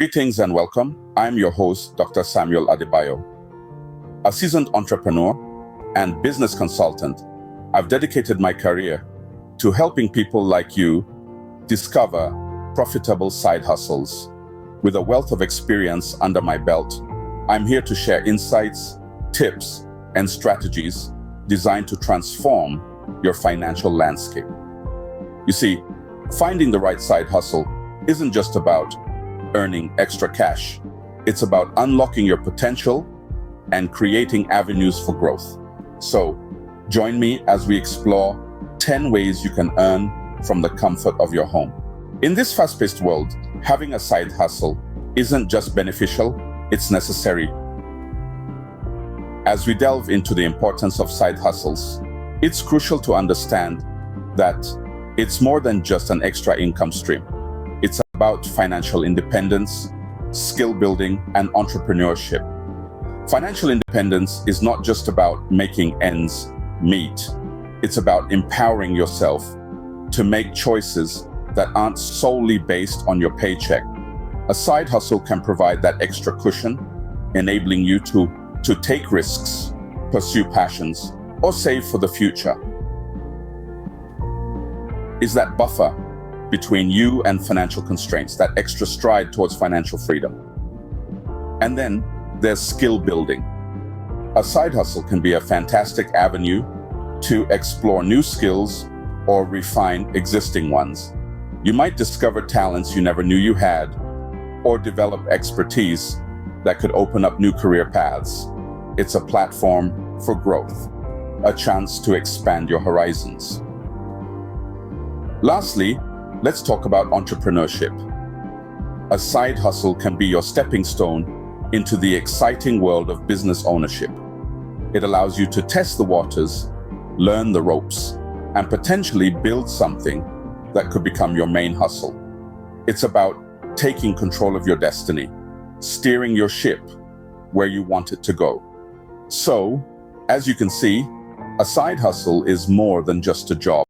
Greetings and welcome. I'm your host, Dr. Samuel Adebayo. A seasoned entrepreneur and business consultant, I've dedicated my career to helping people like you discover profitable side hustles. With a wealth of experience under my belt, I'm here to share insights, tips, and strategies designed to transform your financial landscape. You see, finding the right side hustle isn't just about earning extra cash. It's about unlocking your potential and creating avenues for growth. So, join me as we explore 10 ways you can earn from the comfort of your home. In this fast-paced world, having a side hustle isn't just beneficial, it's necessary. As we delve into the importance of side hustles, it's crucial to understand that it's more than just an extra income stream. It's about financial independence, skill building, and entrepreneurship. Financial independence is not just about making ends meet. It's about empowering yourself to make choices that aren't solely based on your paycheck. A side hustle can provide that extra cushion, enabling you to take risks, pursue passions, or save for the future. Is that buffer between you and financial constraints, that extra stride towards financial freedom. And then there's skill building. A side hustle can be a fantastic avenue to explore new skills or refine existing ones. You might discover talents you never knew you had, or develop expertise that could open up new career paths. It's a platform for growth, a chance to expand your horizons. Lastly, let's talk about entrepreneurship. A side hustle can be your stepping stone into the exciting world of business ownership. It allows you to test the waters, learn the ropes, and potentially build something that could become your main hustle. It's about taking control of your destiny, steering your ship where you want it to go. So, as you can see, a side hustle is more than just a job.